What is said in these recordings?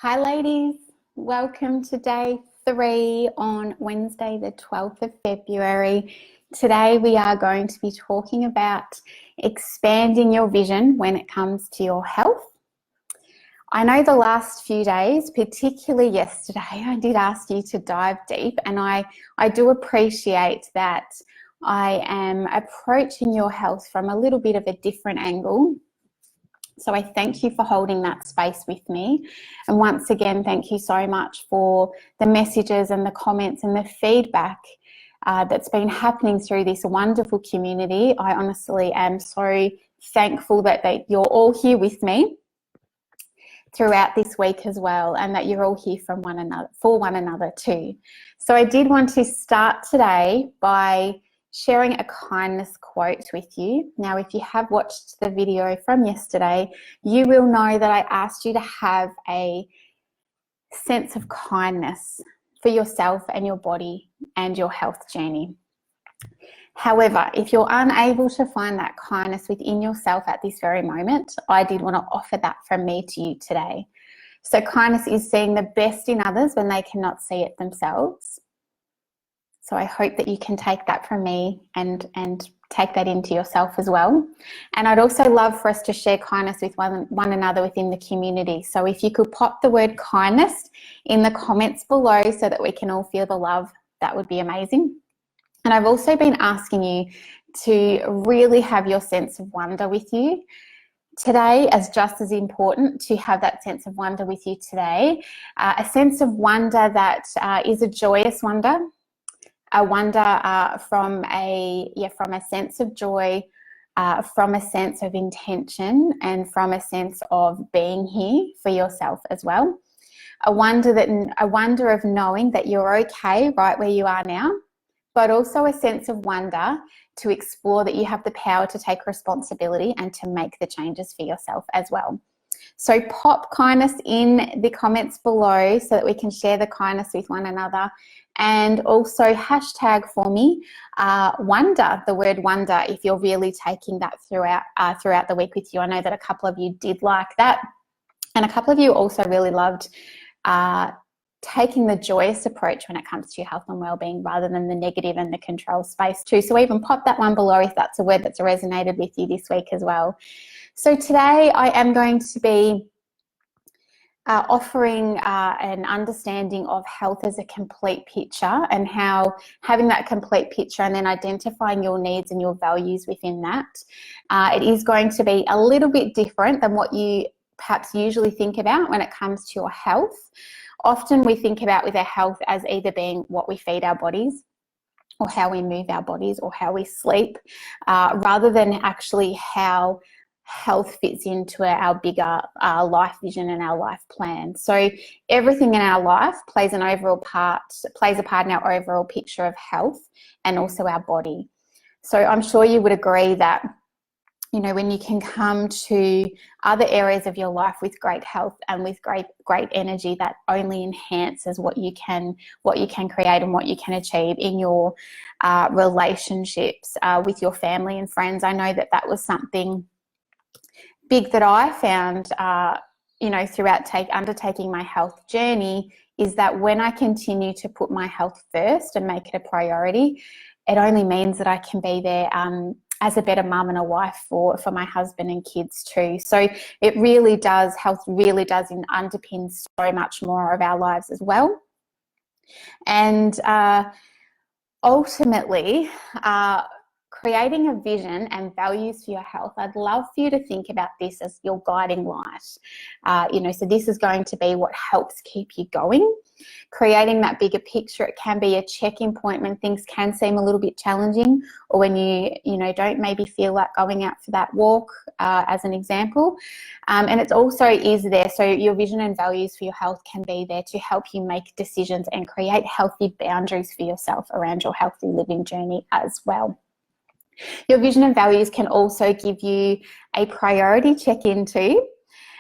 Hi ladies, welcome to day 3 on Wednesday the 12th of February. Today we are going to be talking about expanding your vision when it comes to your health. I know the last few days, particularly yesterday, I did ask you to dive deep, and I do appreciate that I am approaching your health from a little bit of a different angle. So I thank you for holding that space with me. And once again, thank you so much for the messages and the comments and the feedback that's been happening through this wonderful community. I honestly am so thankful that you're all here with me throughout this week as well, and that you're all here for one another too. So I did want to start today by sharing a kindness quote with you. Now, if you have watched the video from yesterday, you will know that I asked you to have a sense of kindness for yourself and your body and your health journey. However, if you're unable to find that kindness within yourself at this very moment, I did want to offer that from me to you today. So kindness is seeing the best in others when they cannot see it themselves. So I hope that you can take that from me and take that into yourself as well. And I'd also love for us to share kindness with one another within the community. So if you could pop the word kindness in the comments below so that we can all feel the love, that would be amazing. And I've also been asking you to really have your sense of wonder with you today, as just as important to have that sense of wonder with you today. A sense of wonder that is a joyous wonder, a wonder from a sense of joy, from a sense of intention, and from a sense of being here for yourself as well. A wonder of knowing that you're okay right where you are now, but also a sense of wonder to explore that you have the power to take responsibility and to make the changes for yourself as well. So pop kindness in the comments below so that we can share the kindness with one another. And also hashtag for me wonder, the word wonder, if you're really taking that throughout the week with you. I know that a couple of you did like that, and a couple of you also really loved taking the joyous approach when it comes to your health and well-being rather than the negative and the control space too. So even pop that one below if that's a word that's resonated with you this week as well. So today I am going to be offering an understanding of health as a complete picture, and how having that complete picture and then identifying your needs and your values within that. It is going to be a little bit different than what you perhaps usually think about when it comes to your health. Often we think about with our health as either being what we feed our bodies, or how we move our bodies, or how we sleep, rather than actually how health fits into our bigger life vision and our life plan. So everything in our life plays a part in our overall picture of health and also our body. So I'm sure you would agree that, you know, when you can come to other areas of your life with great health and with great energy, that only enhances what you can create and what you can achieve in your relationships with your family and friends. I know that was something big that I found, throughout undertaking my health journey, is that when I continue to put my health first and make it a priority, it only means that I can be there as a better mum and a wife for my husband and kids too. So it really does, health really does underpin so much more of our lives as well. And ultimately, creating a vision and values for your health, I'd love for you to think about this as your guiding light. So this is going to be what helps keep you going. Creating that bigger picture, it can be a check-in point when things can seem a little bit challenging, or when you don't maybe feel like going out for that walk, as an example. And it also is there, so your vision and values for your health can be there to help you make decisions and create healthy boundaries for yourself around your healthy living journey as well. Your vision and values can also give you a priority check-in too.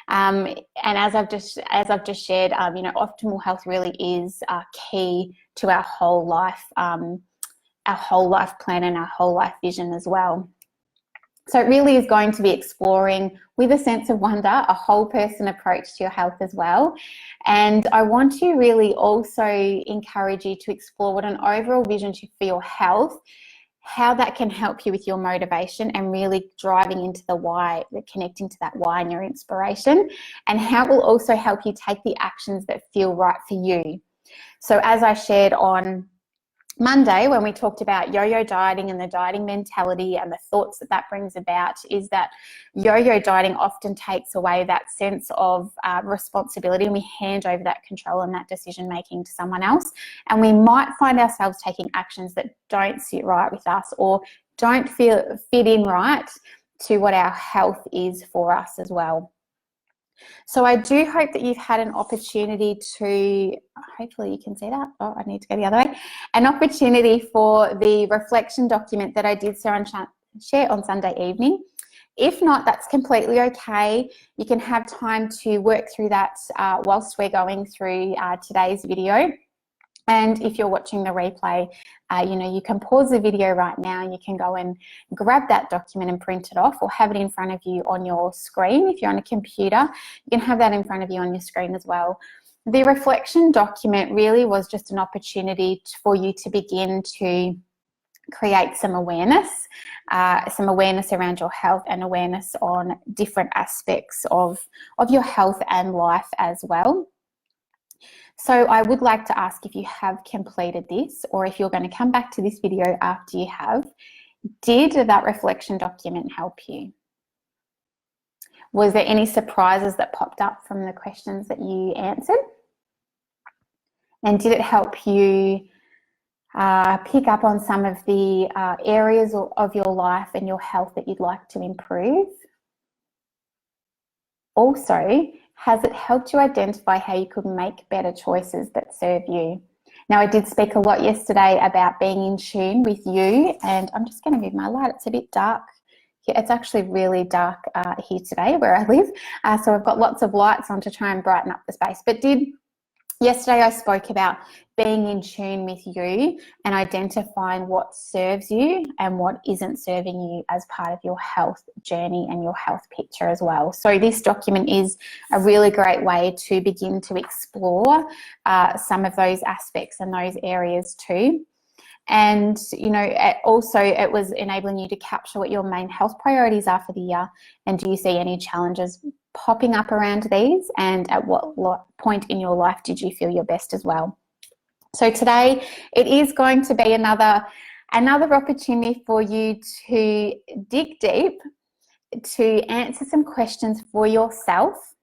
And as I've just shared, optimal health really is key to our whole life plan and our whole life vision as well. So it really is going to be exploring with a sense of wonder, a whole person approach to your health as well. And I want to really also encourage you to explore what an overall vision for your health, how that can help you with your motivation and really driving into the why, connecting to that why and your inspiration, and how it will also help you take the actions that feel right for you. So as I shared on Monday, when we talked about yo-yo dieting and the dieting mentality and the thoughts that that brings about, is that yo-yo dieting often takes away that sense of responsibility, and we hand over that control and that decision making to someone else, and we might find ourselves taking actions that don't sit right with us or don't fit in right to what our health is for us as well. So I do hope that you've had an opportunity to, hopefully you can see that. Oh, I need to go the other way. An opportunity for the reflection document that I did share on Sunday evening. If not, that's completely okay. You can have time to work through that whilst we're going through today's video. And if you're watching the replay, you can pause the video right now. You can go and grab that document and print it off, or have it in front of you on your screen. If you're on a computer, you can have that in front of you on your screen as well. The reflection document really was just an opportunity for you to begin to create some awareness around your health and awareness on different aspects of your health and life as well. So I would like to ask if you have completed this, or if you're going to come back to this video after you have, did that reflection document help you? Was there any surprises that popped up from the questions that you answered? And did it help you pick up on some of the areas of your life and your health that you'd like to improve? Also, has it helped you identify how you could make better choices that serve you? Now, I did speak a lot yesterday about being in tune with you, and I'm just going to move my light. It's a bit dark. It's actually really dark here today where I live, so I've got lots of lights on to try and brighten up the space. But yesterday I spoke about being in tune with you and identifying what serves you and what isn't serving you as part of your health journey and your health picture as well. So this document is a really great way to begin to explore some of those aspects and those areas too. And, it was enabling you to capture what your main health priorities are for the year, and do you see any challenges popping up around these, and at what point in your life did you feel your best as well. So today it is going to be another opportunity for you to dig deep, to answer some questions for yourself.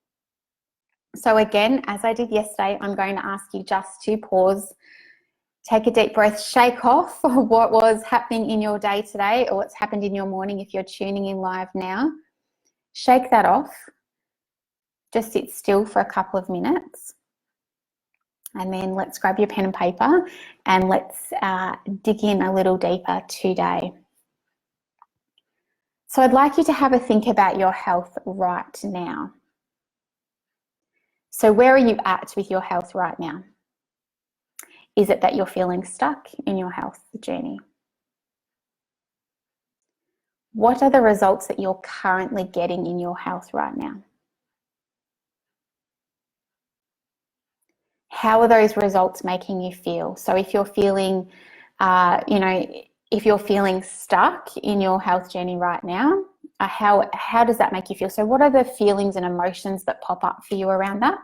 So again, as I did yesterday, I'm going to ask you just to pause, take a deep breath, shake off what was happening in your day today, or what's happened in your morning if you're tuning in live now. Shake that off. Just sit still for a couple of minutes. And then let's grab your pen and paper and let's dig in a little deeper today. So I'd like you to have a think about your health right now. So where are you at with your health right now? Is it that you're feeling stuck in your health journey? What are the results that you're currently getting in your health right now? How are those results making you feel? So if you're feeling, if you're feeling stuck in your health journey right now, how does that make you feel? So what are the feelings and emotions that pop up for you around that?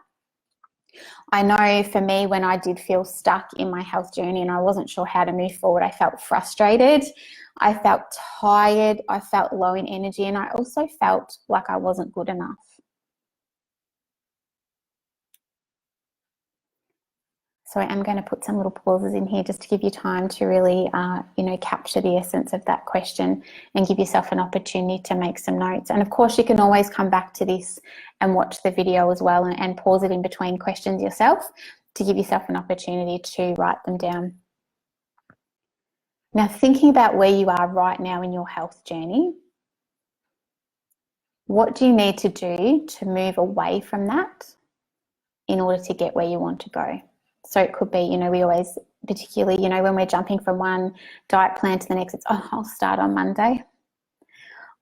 I know for me, when I did feel stuck in my health journey and I wasn't sure how to move forward, I felt frustrated, I felt tired, I felt low in energy, and I also felt like I wasn't good enough. So I am going to put some little pauses in here just to give you time to really, capture the essence of that question and give yourself an opportunity to make some notes. And of course, you can always come back to this and watch the video as well, and pause it in between questions yourself to give yourself an opportunity to write them down. Now, thinking about where you are right now in your health journey, what do you need to do to move away from that in order to get where you want to go? So it could be, we always, particularly, when we're jumping from one diet plan to the next, it's, I'll start on Monday.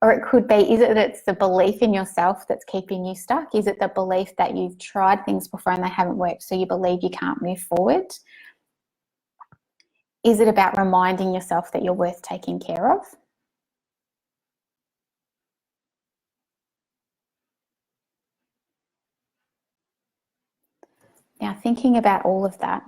Or it could be, is it that it's the belief in yourself that's keeping you stuck? Is it the belief that you've tried things before and they haven't worked, so you believe you can't move forward? Is it about reminding yourself that you're worth taking care of? Now, thinking about all of that,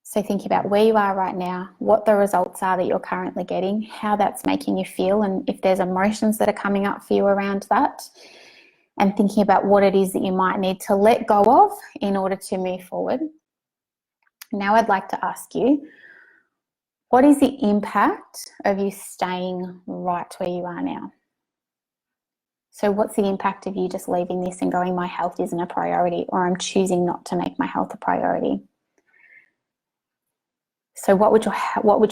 so think about where you are right now, what the results are that you're currently getting, how that's making you feel, and if there's emotions that are coming up for you around that, and thinking about what it is that you might need to let go of in order to move forward. Now I'd like to ask you, what is the impact of you staying right where you are now? So what's the impact of you just leaving this and going, my health isn't a priority, or I'm choosing not to make my health a priority? So what would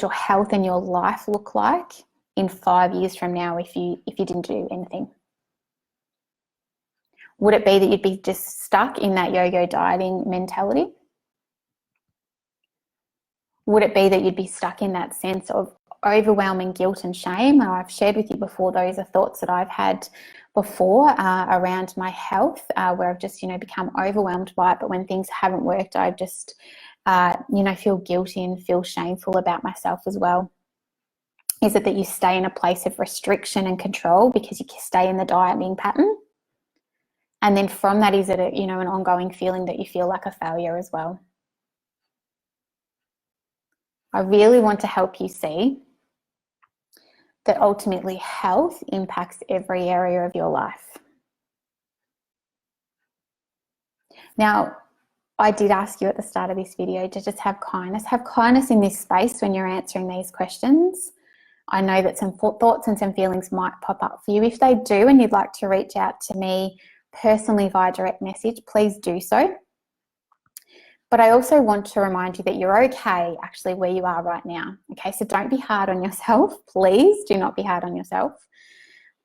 your health and your life look like in 5 years from now if you didn't do anything? Would it be that you'd be just stuck in that yo-yo dieting mentality? Would it be that you'd be stuck in that sense of overwhelming guilt and shame? I've shared with you before, those are thoughts that I've had before around my health, where I've just, become overwhelmed by it. But when things haven't worked, I just, feel guilty and feel shameful about myself as well. Is it that you stay in a place of restriction and control because you stay in the dieting pattern? And then from that, is it an ongoing feeling that you feel like a failure as well? I really want to help you see that ultimately health impacts every area of your life. Now, I did ask you at the start of this video to just have kindness. Have kindness in this space when you're answering these questions. I know that some thoughts and some feelings might pop up for you. If they do and you'd like to reach out to me personally via direct message, please do so. But I also want to remind you that you're okay actually where you are right now. Okay, so don't be hard on yourself. Please do not be hard on yourself.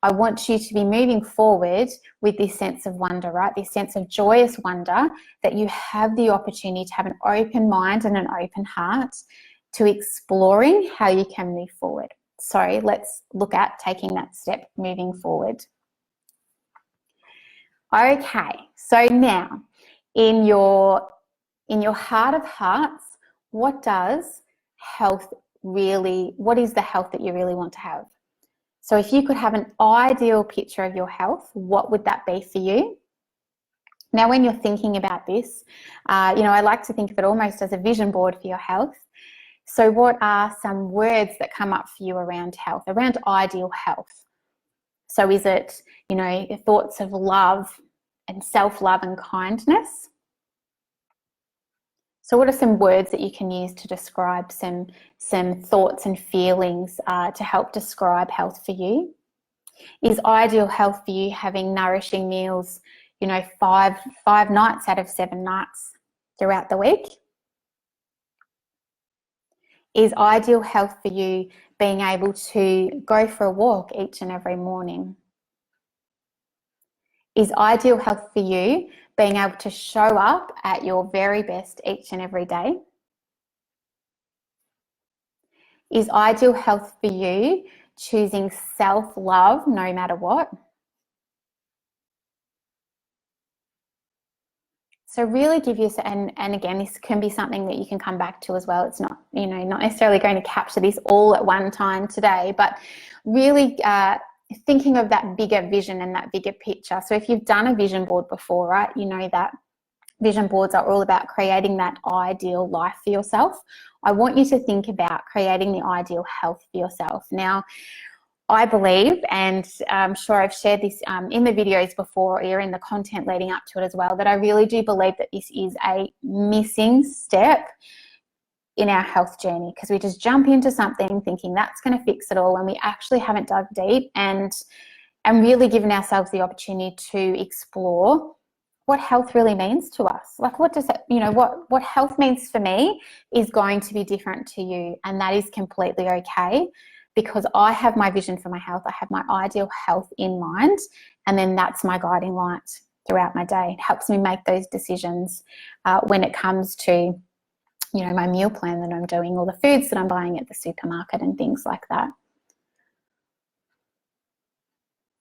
I want you to be moving forward with this sense of wonder, right? This sense of joyous wonder that you have the opportunity to have an open mind and an open heart to exploring how you can move forward. So let's look at taking that step moving forward. Okay, so now in your heart of hearts, what is the health that you really want to have? So if you could have an ideal picture of your health, what would that be for you? Now, when you're thinking about this, I like to think of it almost as a vision board for your health. So what are some words that come up for you around health, around ideal health? So is it, thoughts of love and self-love and kindness? So what are some words that you can use to describe some thoughts and feelings to help describe health for you? Is ideal health for you having nourishing meals, 5 nights out of 7 nights throughout the week? Is ideal health for you being able to go for a walk each and every morning? Is ideal health for you being able to show up at your very best each and every day? Is ideal health for you choosing self-love no matter what? So really give you, and again, this can be something that you can come back to as well. It's not, not necessarily going to capture this all at one time today, but really thinking of that bigger vision and that bigger picture. So if you've done a vision board before, right, you know that vision boards are all about creating that ideal life for yourself. I want you to think about creating the ideal health for yourself. Now, I believe, and I'm sure I've shared this in the videos before or in the content leading up to it as well, that I really do believe that this is a missing step in our health journey, because we just jump into something thinking that's going to fix it all when we actually haven't dug deep and really given ourselves the opportunity to explore what health really means to us. Like, what does that, what health means for me is going to be different to you, and that is completely okay, because I have my vision for my health. I have my ideal health in mind, and then that's my guiding light throughout my day. It helps me make those decisions when it comes to, my meal plan that I'm doing, or the foods that I'm buying at the supermarket and things like that.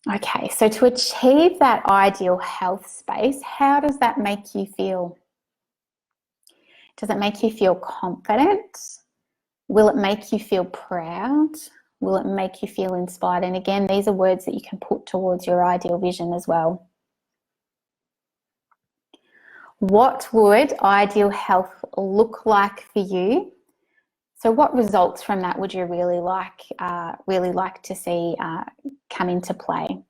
Okay, so to achieve that ideal health space, how does that make you feel? Does it make you feel confident? Will it make you feel proud? Will it make you feel inspired? And again, these are words that you can put towards your ideal vision as well. What would ideal health look like for you? So what results from that would you really like to see come into play?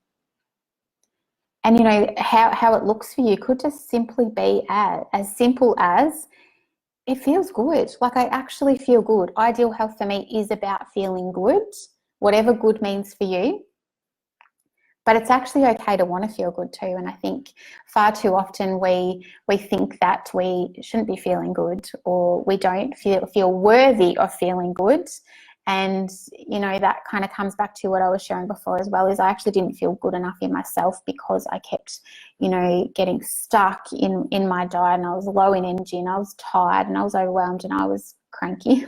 And you know, how it looks for you could just simply be as simple as it feels good. Like, I actually feel good. Ideal health for me is about feeling good, whatever good means for you. But it's actually okay to want to feel good too. And I think far too often we think that we shouldn't be feeling good, or we don't feel worthy of feeling good. And, you know, that kind of comes back to what I was sharing before as well, is I actually didn't feel good enough in myself because I kept, you know, getting stuck in my diet, and I was low in energy, and I was tired, and I was overwhelmed, and I was cranky.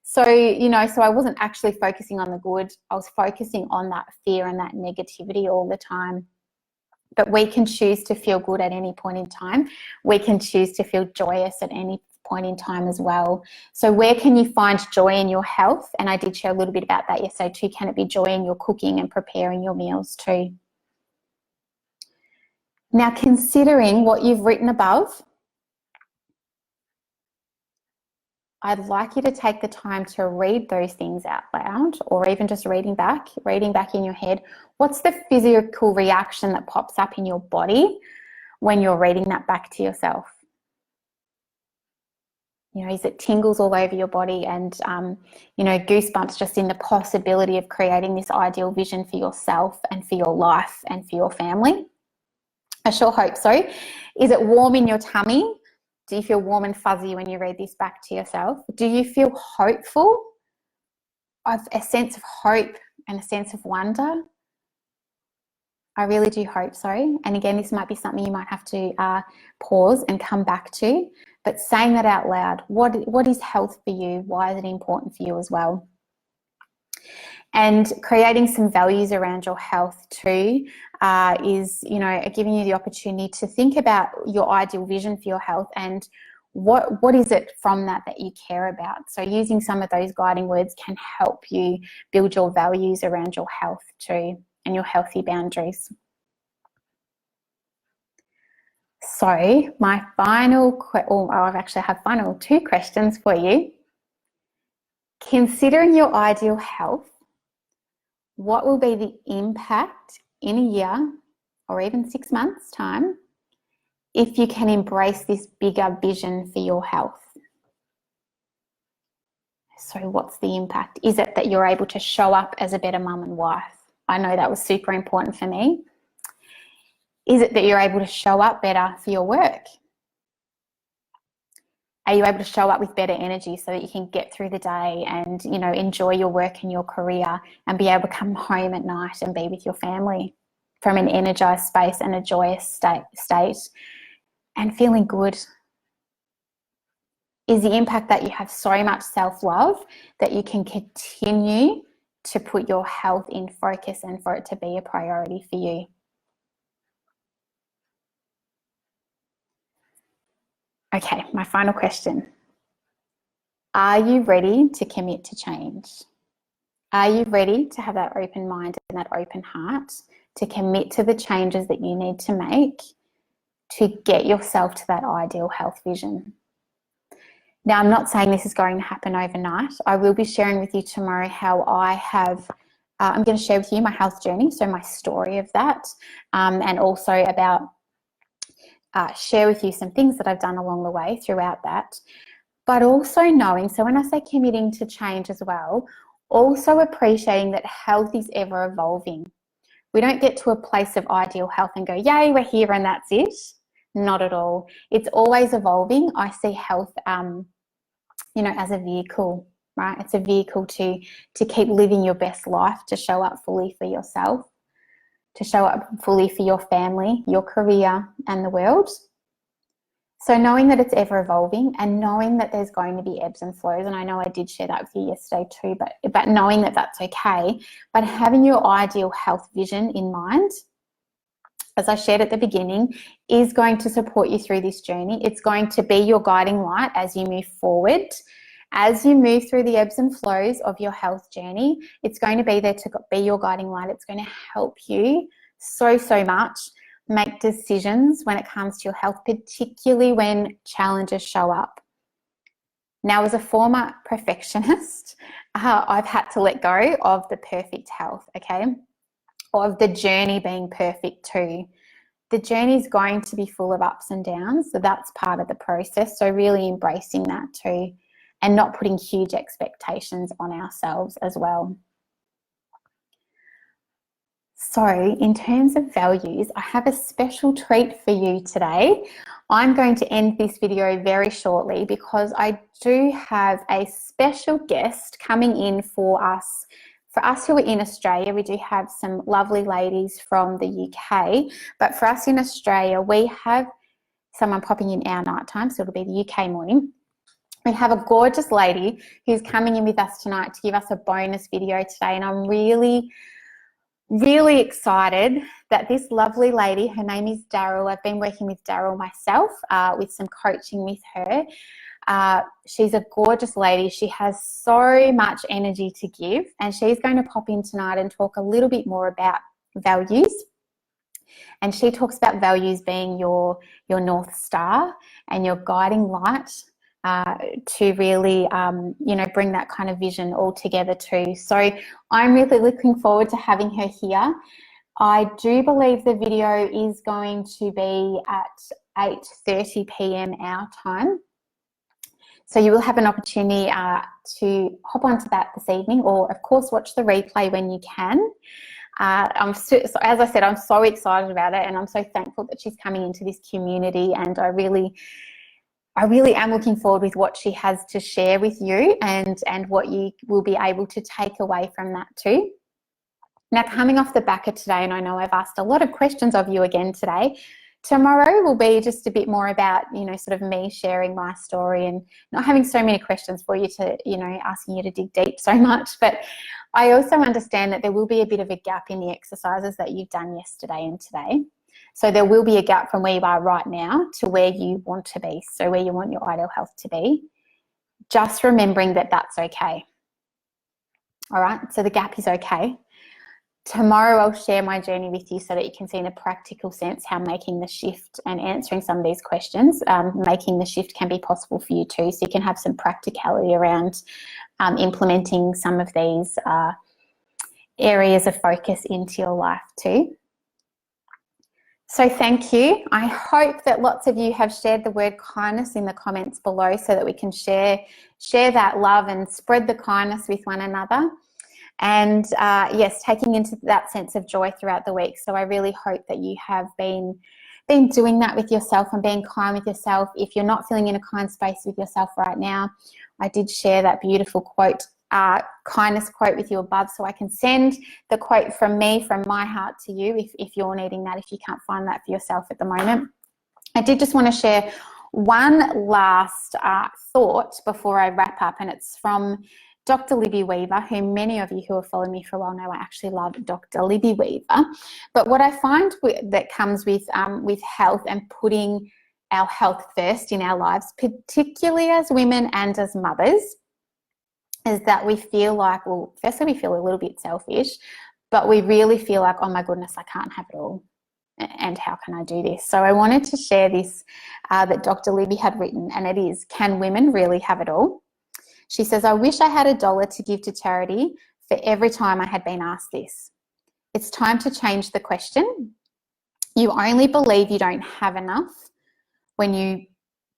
So, you know, so I wasn't actually focusing on the good. I was focusing on that fear and that negativity all the time. But we can choose to feel good at any point in time. We can choose to feel joyous at any point in time as well. So where can you find joy in your health? And I did share a little bit about that yesterday too. Can it be joy in your cooking and preparing your meals too? Now, considering what you've written above, I'd like you to take the time to read those things out loud, or even just reading back in your head. What's the physical reaction that pops up in your body when you're reading that back to yourself? You know, is it tingles all over your body and, you know, goosebumps just in the possibility of creating this ideal vision for yourself and for your life and for your family? I sure hope so. Is it warm in your tummy? Do you feel warm and fuzzy when you read this back to yourself? Do you feel hopeful? Of a sense of hope and a sense of wonder? I really do hope so. And again, this might be something you might have to pause and come back to. But saying that out loud, what is health for you? Why is it important for you as well? And creating some values around your health too is, you know, giving you the opportunity to think about your ideal vision for your health and what is it from that you care about. So using some of those guiding words can help you build your values around your health too and your healthy boundaries. So my final, I've actually have final two questions for you. Considering your ideal health, what will be the impact in a year or even 6 months' time if you can embrace this bigger vision for your health? So what's the impact? Is it that you're able to show up as a better mum and wife? I know that was super important for me. Is it that you're able to show up better for your work? Are you able to show up with better energy so that you can get through the day and, you know, enjoy your work and your career and be able to come home at night and be with your family from an energized space and a joyous state and feeling good? Is the impact that you have so much self-love that you can continue to put your health in focus and for it to be a priority for you? Okay, my final question. Are you ready to commit to change? Are you ready to have that open mind and that open heart to commit to the changes that you need to make to get yourself to that ideal health vision? Now, I'm not saying this is going to happen overnight. I will be sharing with you tomorrow how I have, I'm going to share with you my health journey, so my story of that, and also about share with you some things that I've done along the way throughout that. But also knowing, so when I say committing to change as well, also appreciating that health is ever evolving. We don't get to a place of ideal health and go, yay, we're here and that's it. Not at all. It's always evolving. I see health, you know, as a vehicle, right? It's a vehicle to keep living your best life, to show up fully for yourself, to show up fully for your family, your career, and the world. So knowing that it's ever evolving and knowing that there's going to be ebbs and flows, and I know I did share that with you yesterday too, but knowing that that's okay, but having your ideal health vision in mind, as I shared at the beginning, is going to support you through this journey. It's going to be your guiding light as you move forward. As you move through the ebbs and flows of your health journey, it's going to be there to be your guiding light. It's going to help you so much make decisions when it comes to your health, particularly when challenges show up. Now, as a former perfectionist, I've had to let go of the perfect health, okay? Of the journey being perfect too. The journey is going to be full of ups and downs, so that's part of the process. So really embracing that too, and not putting huge expectations on ourselves as well. So in terms of values, I have a special treat for you today. I'm going to end this video very shortly because I do have a special guest coming in for us. For us who are in Australia, we do have some lovely ladies from the UK, but for us in Australia, we have someone popping in our night time, so it'll be the UK morning. We have a gorgeous lady who's coming in with us tonight to give us a bonus video today, and I'm really excited that this lovely lady, her name is Daryl. I've been working with Daryl myself with some coaching with her. She's a gorgeous lady. She has so much energy to give, and she's going to pop in tonight and talk a little bit more about values. And she talks about values being your North Star and your guiding light to really, bring that kind of vision all together too. So I'm really looking forward to having her here. I do believe the video is going to be at 8:30 p.m. our time. So you will have an opportunity to hop onto that this evening, or of course watch the replay when you can. So as I said, I'm so excited about it, and I'm so thankful that she's coming into this community, and I really am looking forward with what she has to share with you and what you will be able to take away from that too. Now, coming off the back of today, and I know I've asked a lot of questions of you again today, tomorrow will be just a bit more about, sort of me sharing my story and not having so many questions for you to, asking you to dig deep so much. But I also understand that there will be a bit of a gap in the exercises that you've done yesterday and today. So there will be a gap from where you are right now to where you want to be, so where you want your ideal health to be. Just remembering that that's okay. All right, so the gap is okay. Tomorrow I'll share my journey with you so that you can see in a practical sense how making the shift and answering some of these questions, making the shift can be possible for you too. So you can have some practicality around implementing some of these areas of focus into your life too. So thank you. I hope that lots of you have shared the word kindness in the comments below so that we can share that love and spread the kindness with one another. And yes, taking into that sense of joy throughout the week. So I really hope that you have been doing that with yourself and being kind with yourself. If you're not feeling in a kind space with yourself right now, I did share that beautiful quote, kindness quote with you above, so I can send the quote from me, from my heart to you if you're needing that, if you can't find that for yourself at the moment. I did just want to share one last thought before I wrap up, and it's from Dr. Libby Weaver, who many of you who have followed me for a while know I actually love Dr. Libby Weaver. But what I find that comes with health and putting our health first in our lives, particularly as women and as mothers, is that we feel like, well, firstly, we feel a little bit selfish, but we really feel like, oh my goodness, I can't have it all. And how can I do this? So I wanted to share this that Dr. Libby had written, and it is, can women really have it all? She says, I wish I had $1 to give to charity for every time I had been asked this. It's time to change the question. You only believe you don't have enough when you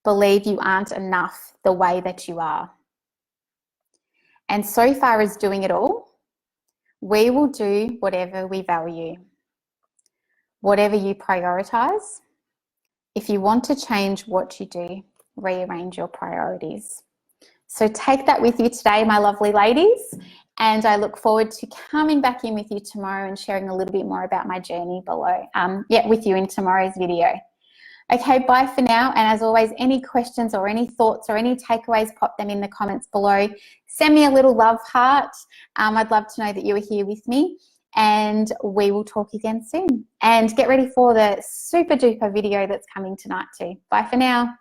believe you aren't enough the way that you are. And so far as doing it all, we will do whatever we value, whatever you prioritize. If you want to change what you do, rearrange your priorities. So take that with you today, my lovely ladies, and I look forward to coming back in with you tomorrow and sharing a little bit more about my journey below, with you in tomorrow's video. Okay, bye for now. And as always, any questions or any thoughts or any takeaways, pop them in the comments below. Send me a little love heart. I'd love to know that you were here with me, and we will talk again soon. And get ready for the super duper video that's coming tonight too. Bye for now.